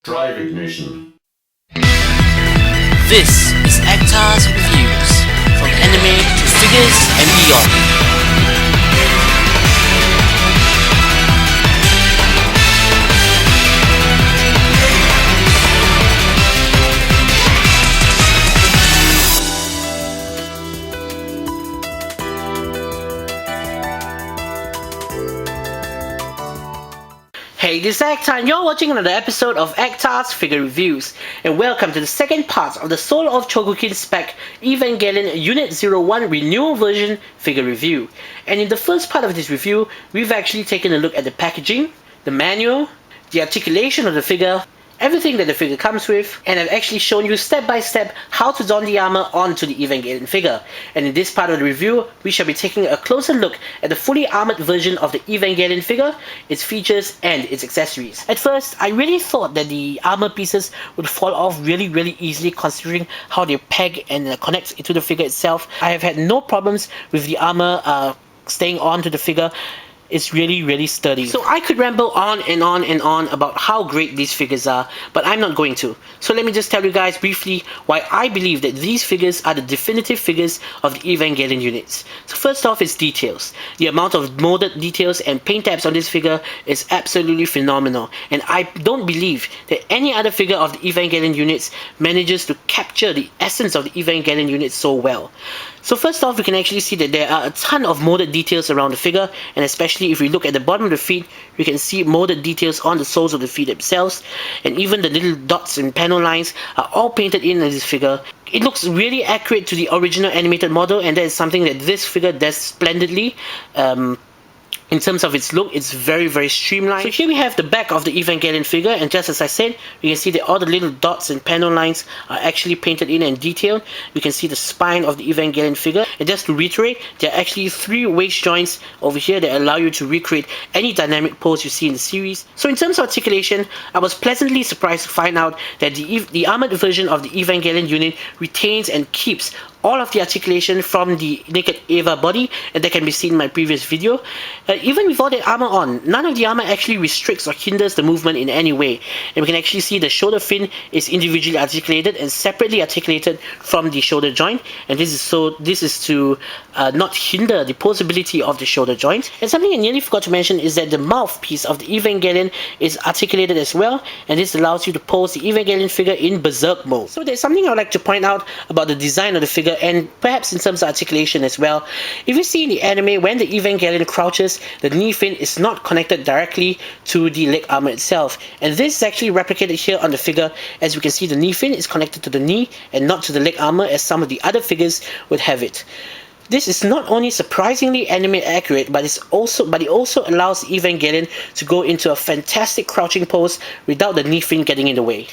Drive ignition. This is Actar's Reviews, from anime to figures and beyond. Hey, this is Actar and you're watching another episode of Actar's Figure Reviews, and welcome to the second part of the Soul of Chogokin SPEC Evangelion Unit 01 Renewal version figure review. And in the first part of this review, we've actually taken a look at the packaging, the manual, the articulation of the figure, everything that the figure comes with, and I've actually shown you step by step how to don the armor onto the Evangelion figure. And in this part of the review, we shall be taking a closer look at the fully armored version of the Evangelion figure, its features, and its accessories. At first, I really thought that the armor pieces would fall off really easily, considering how they peg and connect into the figure itself. I have had no problems with the armor staying on to the figure. It's really sturdy. So I could ramble on and on about how great these figures are, but I'm not going to. So let me just tell you guys briefly why I believe that these figures are the definitive figures of the Evangelion units. So first off is details. The amount of molded details and paint tabs on this figure is absolutely phenomenal, and I don't believe that any other figure of the Evangelion units manages to capture the essence of the Evangelion units so well. So first off, we can actually see that there are a ton of molded details around the figure, and especially if we look at the bottom of the feet, we can see molded details on the soles of the feet themselves, and even the little dots and panel lines are all painted in this figure. It looks really accurate to the original animated model, and that is something that this figure does splendidly. In terms of its look, it's very streamlined. So here we have the back of the Evangelion figure, and just as I said, we can see that all the little dots and panel lines are actually painted in and detailed. We can see the spine of the Evangelion figure, and just to reiterate, there are actually 3 waist joints over here that allow you to recreate any dynamic pose you see in the series. So in terms of articulation, I was pleasantly surprised to find out that the armored version of the Evangelion unit retains and keeps all of the articulation from the naked AFR body, and that can be seen in my previous video. Even with all that armor on, none of the armor actually restricts or hinders the movement in any way, and we can actually see the shoulder fin is individually articulated and separately articulated from the shoulder joint, and this is to not hinder the posability of the shoulder joint. And something I nearly forgot to mention is that the mouthpiece of the Evangelion is articulated as well, and this allows you to pose the Evangelion figure in berserk mode. So there's something I would like to point out about the design of the figure, and perhaps in terms of articulation as well. If you see in the anime, when the Evangelion crouches, the knee fin is not connected directly to the leg armor itself, and this is actually replicated here on the figure. As you can see, the knee fin is connected to the knee and not to the leg armor as some of the other figures would have it. This is not only surprisingly anime accurate, but it also allows Evangelion to go into a fantastic crouching pose without the knee fin getting in the way.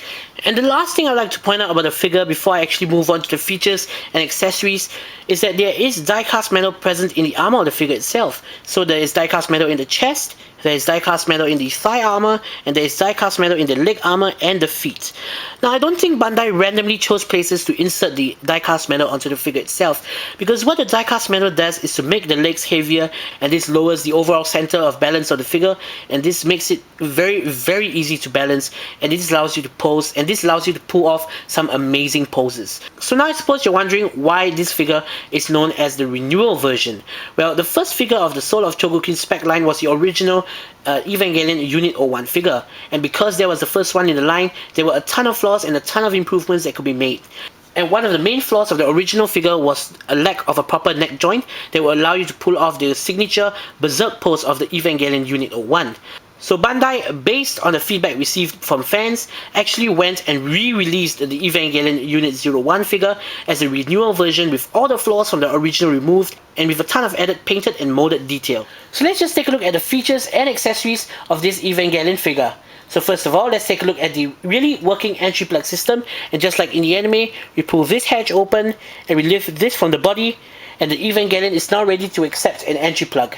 And the last thing I'd like to point out about the figure before I actually move on to the features and accessories is that there is die-cast metal present in the armor of the figure itself. So there is die-cast metal in the chest, there is die-cast metal in the thigh armor, and there is die-cast metal in the leg armor and the feet. Now, I don't think Bandai randomly chose places to insert the die-cast metal onto the figure itself, because what the die-cast metal does is to make the legs heavier, and this lowers the overall center of balance of the figure, and this makes it very easy to balance, and this allows you to pose, and this allows you to pull off some amazing poses. So now I suppose you're wondering why this figure is known as the Renewal version. Well, the first figure of the Soul of Chogokin SPEC line was the original Evangelion Unit 01 figure, and because there was the first one in the line, there were a ton of flaws and a ton of improvements that could be made. And one of the main flaws of the original figure was a lack of a proper neck joint that will allow you to pull off the signature berserk pose of the Evangelion Unit 01. So Bandai, based on the feedback received from fans, actually went and re-released the Evangelion Unit 01 figure as a renewal version with all the flaws from the original removed and with a ton of added painted and molded detail. So let's just take a look at the features and accessories of this Evangelion figure. So first of all, let's take a look at the really working entry plug system, and just like in the anime, we pull this hatch open and we lift this from the body, and the Evangelion is now ready to accept an entry plug.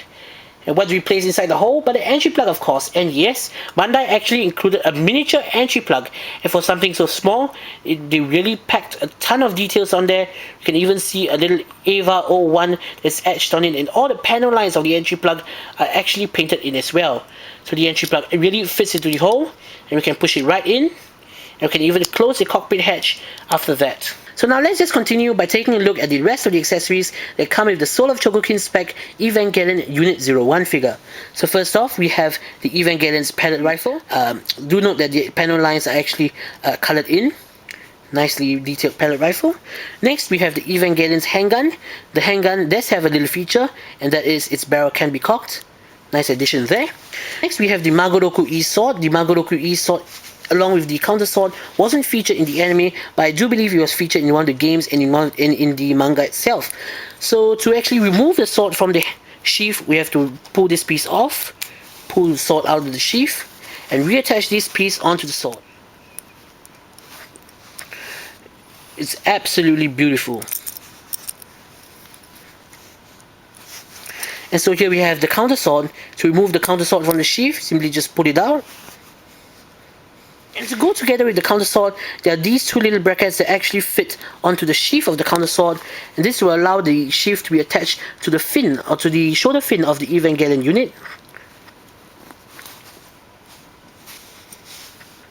And what do we place inside the hole? But the entry plug, of course. And yes, Bandai actually included a miniature entry plug. And for something so small, they really packed a ton of details on there. You can even see a little AFR 01 that's etched on it. And all the panel lines of the entry plug are actually painted in as well. So the entry plug, it really fits into the hole. And we can push it right in. You can even close the cockpit hatch after that. So now let's just continue by taking a look at the rest of the accessories that come with the Soul of Chogokin SPEC Evangelion Unit 01 figure. So first off, we have the Evangelion's pellet rifle. Do note that the panel lines are actually colored in. Nicely detailed pellet rifle. Next, we have the Evangelion's handgun. The handgun does have a little feature, and that is its barrel can be cocked. Nice addition there. Next, we have the Magoroku E sword. The Magoroku E sword, along with the counter sword, wasn't featured in the anime, but I do believe it was featured in one of the games and in the manga itself. So to actually remove the sword from the sheath, we have to pull this piece off, pull the sword out of the sheath, and reattach this piece onto the sword. It's absolutely beautiful. And so here we have the counter sword. To remove the counter sword from the sheath, simply just pull it out. And to go together with the counter sword, there are these two little brackets that actually fit onto the sheath of the counter sword, and this will allow the sheath to be attached to the fin, or to the shoulder fin of the Evangelion unit.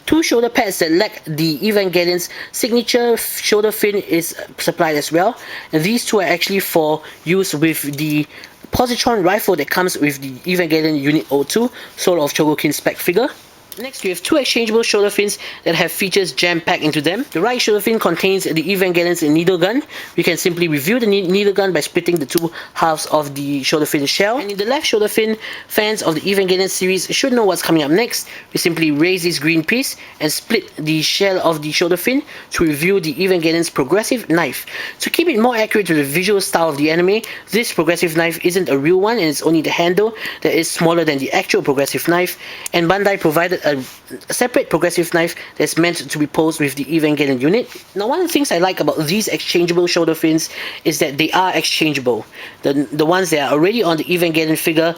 Two shoulder pads that lack the Evangelion's signature shoulder fin is supplied as well, and these two are actually for use with the positron rifle that comes with the Evangelion Unit 02 Soul of Chogokin SPEC figure. Next, we have two exchangeable shoulder fins that have features jam-packed into them. The right shoulder fin contains the Evangelion's needle gun. We can simply review the needle gun by splitting the two halves of the shoulder fin shell. And in the left shoulder fin, fans of the Evangelion series should know what's coming up next. We simply raise this green piece and split the shell of the shoulder fin to reveal the Evangelion's progressive knife. To keep it more accurate to the visual style of the anime, this progressive knife isn't a real one, and it's only the handle that is smaller than the actual progressive knife, and Bandai provided a separate progressive knife that's meant to be posed with the Evangelion unit. Now, one of the things I like about these exchangeable shoulder fins is that they are exchangeable. The ones that are already on the Evangelion figure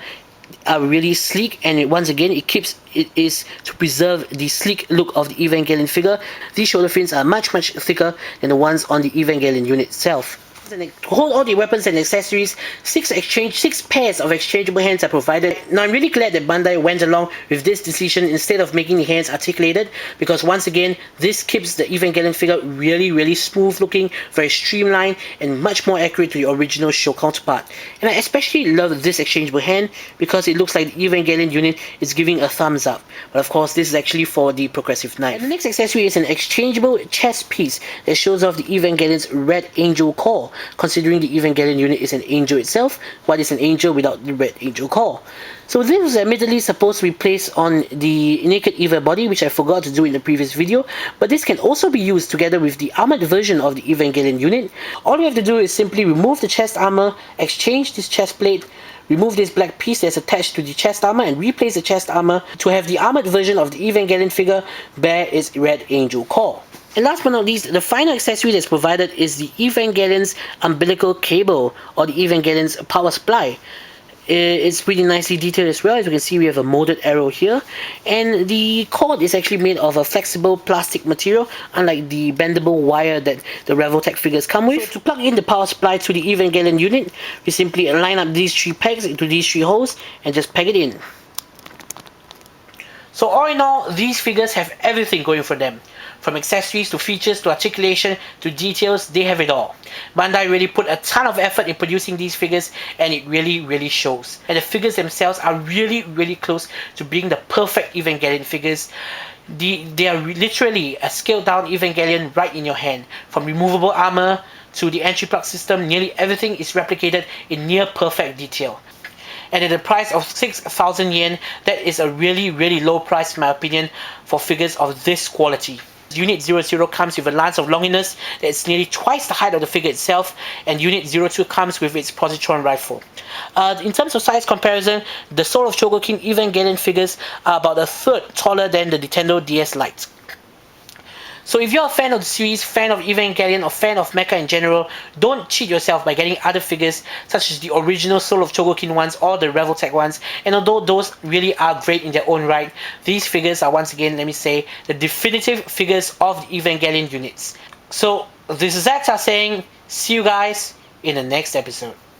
are really sleek, and once again it is to preserve the sleek look of the Evangelion figure. These shoulder fins are much thicker than the ones on the Evangelion unit itself. And to hold all the weapons and accessories, 6 pairs of exchangeable hands are provided. Now, I'm really glad that Bandai went along with this decision instead of making the hands articulated, because once again, this keeps the Evangelion figure really smooth looking, very streamlined, and much more accurate to the original show counterpart. And I especially love this exchangeable hand because it looks like the Evangelion unit is giving a thumbs up. But of course, this is actually for the progressive knife. And the next accessory is an exchangeable chest piece that shows off the Evangelion's Red Angel core. Considering the Evangelion unit is an angel itself, what is an angel without the Red Angel core? So this was admittedly supposed to be placed on the naked Eva body, which I forgot to do in the previous video, but this can also be used together with the armored version of the Evangelion unit. All you have to do is simply remove the chest armor, exchange this chest plate, remove this black piece that's attached to the chest armor, and replace the chest armor to have the armored version of the Evangelion figure bear its Red Angel core. And last but not least, the final accessory that's provided is the Evangelion's umbilical cable, or the Evangelion's power supply. It's pretty nicely detailed as well. As you can see, we have a molded arrow here, and the cord is actually made of a flexible plastic material, unlike the bendable wire that the Revoltech figures come with. So to plug in the power supply to the Evangelion unit, we simply line up these 3 pegs into these 3 holes and just peg it in. So all in all, these figures have everything going for them. From accessories to features to articulation to details, they have it all. Bandai really put a ton of effort in producing these figures, and it really shows. And the figures themselves are really close to being the perfect Evangelion figures. They are literally a scaled down Evangelion right in your hand. From removable armor to the entry plug system, nearly everything is replicated in near perfect detail. And at the price of 6,000 yen, that is a really low price in my opinion for figures of this quality. Unit 00 comes with a lance of longiness that is nearly twice the height of the figure itself, and Unit 02 comes with its positron rifle. In terms of size comparison, the Soul of Chogokin Evangelion figures are about a third taller than the Nintendo DS Lite. So if you're a fan of the series, fan of Evangelion, or fan of mecha in general, don't cheat yourself by getting other figures such as the original Soul of Chogokin ones or the Revoltech ones. And although those really are great in their own right, these figures are, once again, let me say, the definitive figures of the Evangelion units. So this is Acta saying, see you guys in the next episode.